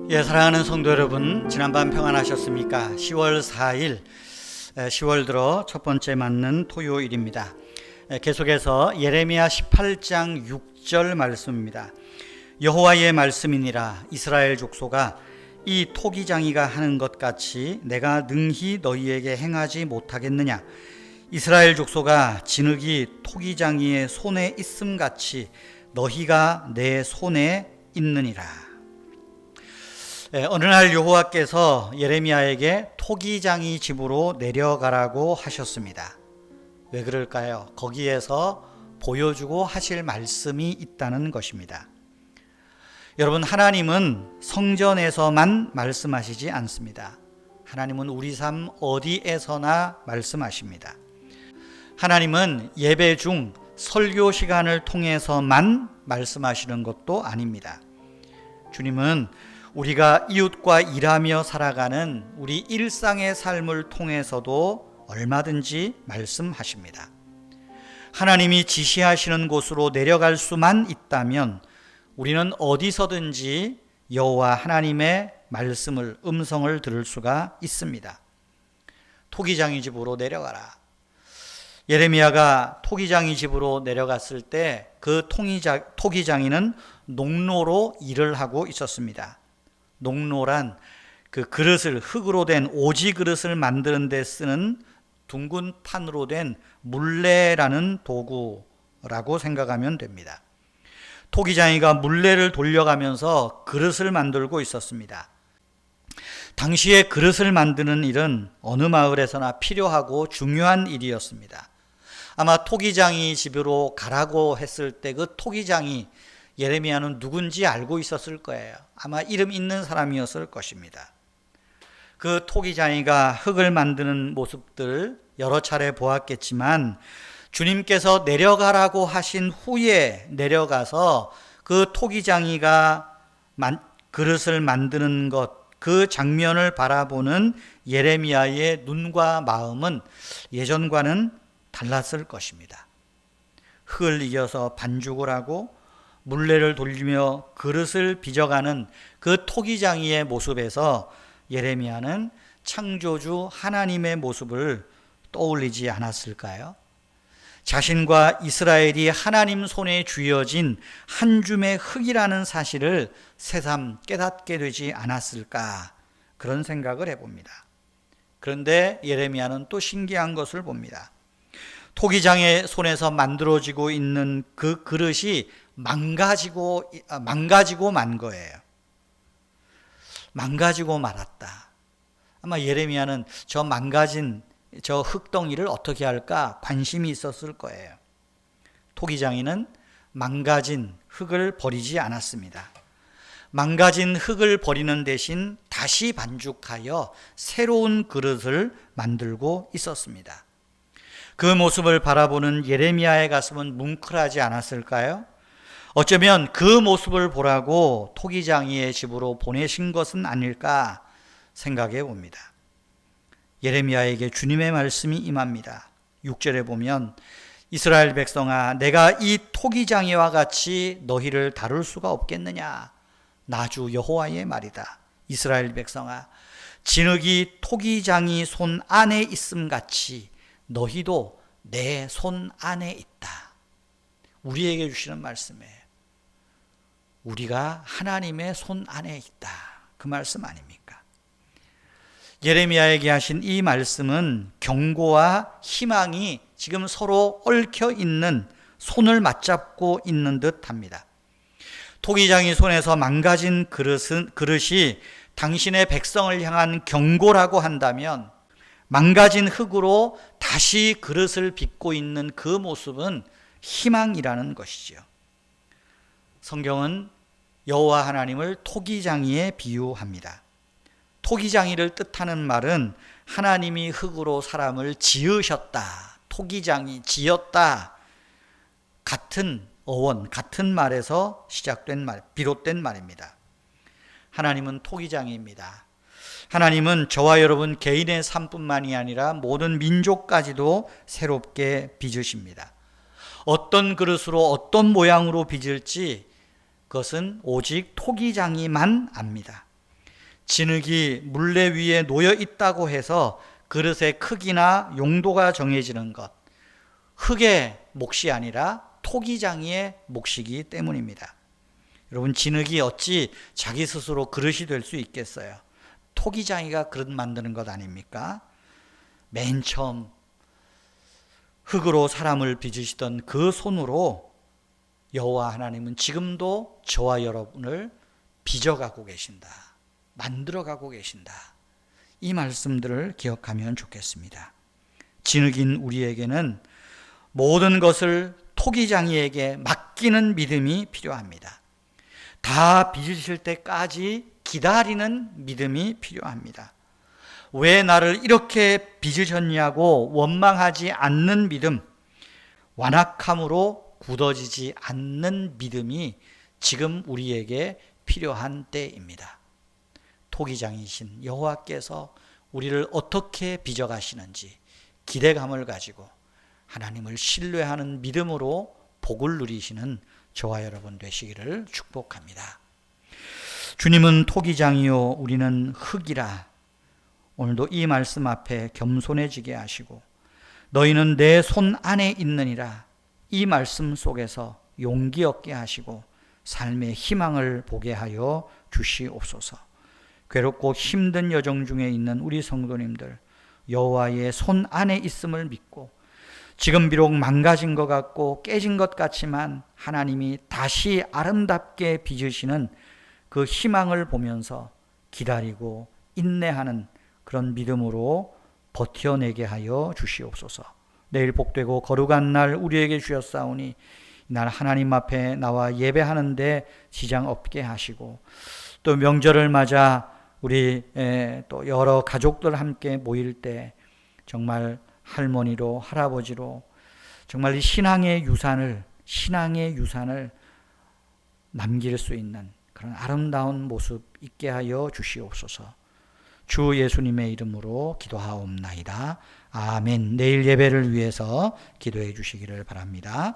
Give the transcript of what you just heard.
사랑하는 성도 여러분, 지난밤 평안하셨습니까? 10월 4일, 10월 들어 첫 번째 맞는 토요일입니다. 계속해서 예레미야 18장 6절 말씀입니다. 여호와의 말씀이니라. 이스라엘 족속아, 이 토기장이가 하는 것 같이 내가 능히 너희에게 행하지 못하겠느냐? 이스라엘 족속아, 진흙이 토기장이의 손에 있음 같이 너희가 내 손에 있느니라. 어느 날 여호와께서 예레미야에게 토기장이 집으로 내려가라고 하셨습니다. 왜 그럴까요? 거기에서 보여주고 하실 말씀이 있다는 것입니다. 여러분, 하나님은 성전에서만 말씀하시지 않습니다. 하나님은 우리 삶 어디에서나 말씀하십니다. 하나님은 예배 중 설교 시간을 통해서만 말씀하시는 것도 아닙니다. 주님은 우리가 이웃과 일하며 살아가는 우리 일상의 삶을 통해서도 얼마든지 말씀하십니다. 하나님이 지시하시는 곳으로 내려갈 수만 있다면 우리는 어디서든지 여호와 하나님의 말씀을, 음성을 들을 수가 있습니다. 토기장이 집으로 내려가라. 예레미야가 토기장이 집으로 내려갔을 때 그 토기장이는 농로로 일을 하고 있었습니다. 농로란 그 그릇을, 흙으로 된 오지 그릇을 만드는 데 쓰는 둥근 판으로 된 물레라는 도구라고 생각하면 됩니다. 토기장이가 물레를 돌려가면서 그릇을 만들고 있었습니다. 당시에 그릇을 만드는 일은 어느 마을에서나 필요하고 중요한 일이었습니다. 아마 토기장이 집으로 가라고 했을 때 그 토기장이 예레미야는 누군지 알고 있었을 거예요. 아마 이름 있는 사람이었을 것입니다. 그 토기장이가 흙을 만드는 모습들 여러 차례 보았겠지만 주님께서 내려가라고 하신 후에 내려가서 그 토기장이가 그릇을 만드는 것, 그 장면을 바라보는 예레미야의 눈과 마음은 예전과는 달랐을 것입니다. 흙을 이어서 반죽을 하고 물레를 돌리며 그릇을 빚어가는 그 토기장이의 모습에서 예레미야는 창조주 하나님의 모습을 떠올리지 않았을까요? 자신과 이스라엘이 하나님 손에 쥐어진 한 줌의 흙이라는 사실을 새삼 깨닫게 되지 않았을까, 그런 생각을 해봅니다. 그런데 예레미야는 또 신기한 것을 봅니다. 토기장의 손에서 만들어지고 있는 그 그릇이 망가지고 만 거예요. 망가지고 말았다. 아마 예레미야는 저 망가진 저 흙덩이를 어떻게 할까 관심이 있었을 거예요. 토기장이는 망가진 흙을 버리지 않았습니다. 망가진 흙을 버리는 대신 다시 반죽하여 새로운 그릇을 만들고 있었습니다. 그 모습을 바라보는 예레미야의 가슴은 뭉클하지 않았을까요? 어쩌면 그 모습을 보라고 토기장이의 집으로 보내신 것은 아닐까 생각해 봅니다. 예레미야에게 주님의 말씀이 임합니다. 6절에 보면 이스라엘 백성아, 내가 이 토기장이와 같이 너희를 다룰 수가 없겠느냐? 나주 여호와의 말이다. 이스라엘 백성아, 진흙이 토기장이 손 안에 있음 같이 너희도 내 손 안에 있다. 우리에게 주시는 말씀이에요. 우리가 하나님의 손 안에 있다, 그 말씀 아닙니까? 예레미야에게 하신 이 말씀은 경고와 희망이 지금 서로 얽혀 있는, 손을 맞잡고 있는 듯 합니다. 토기장이 손에서 망가진 그릇이 당신의 백성을 향한 경고라고 한다면, 망가진 흙으로 다시 그릇을 빚고 있는 그 모습은 희망이라는 것이죠. 성경은 여호와 하나님을 토기장이에 비유합니다. 토기장이를 뜻하는 말은 하나님이 흙으로 사람을 지으셨다, 토기장이 지었다, 같은 어원, 같은 말에서 시작된 말, 비롯된 말입니다. 하나님은 토기장이입니다. 하나님은 저와 여러분 개인의 삶뿐만이 아니라 모든 민족까지도 새롭게 빚으십니다. 어떤 그릇으로, 어떤 모양으로 빚을지 그것은 오직 토기장이만 압니다. 진흙이 물레 위에 놓여 있다고 해서 그릇의 크기나 용도가 정해지는 것, 흙의 몫이 아니라 토기장이의 몫이기 때문입니다. 여러분, 진흙이 어찌 자기 스스로 그릇이 될 수 있겠어요? 토기장이가 그릇 만드는 것 아닙니까? 맨 처음 흙으로 사람을 빚으시던 그 손으로 여호와 하나님은 지금도 저와 여러분을 빚어가고 계신다, 만들어가고 계신다. 이 말씀들을 기억하면 좋겠습니다. 진흙인 우리에게는 모든 것을 토기장이에게 맡기는 믿음이 필요합니다. 다 빚으실 때까지 기다리는 믿음이 필요합니다. 왜 나를 이렇게 빚으셨냐고 원망하지 않는 믿음, 완악함으로 굳어지지 않는 믿음이 지금 우리에게 필요한 때입니다. 토기장이신 여호와께서 우리를 어떻게 빚어가시는지 기대감을 가지고 하나님을 신뢰하는 믿음으로 복을 누리시는 저와 여러분 되시기를 축복합니다. 주님은 토기장이요 우리는 흙이라. 오늘도 이 말씀 앞에 겸손해지게 하시고 너희는 내 손 안에 있느니라. 이 말씀 속에서 용기 얻게 하시고 삶의 희망을 보게 하여 주시옵소서. 괴롭고 힘든 여정 중에 있는 우리 성도님들, 여호와의 손 안에 있음을 믿고 지금 비록 망가진 것 같고 깨진 것 같지만 하나님이 다시 아름답게 빚으시는 그 희망을 보면서 기다리고 인내하는 그런 믿음으로 버텨내게 하여 주시옵소서. 내일 복되고 거룩한 날 우리에게 주셨사오니 이날 하나님 앞에 나와 예배하는데 지장 없게 하시고 또 명절을 맞아 우리 또 여러 가족들 함께 모일 때 정말 할머니로 할아버지로 정말 이 신앙의 유산을 남길 수 있는 그런 아름다운 모습 있게 하여 주시옵소서. 주 예수님의 이름으로 기도하옵나이다. 아멘. 내일 예배를 위해서 기도해 주시기를 바랍니다.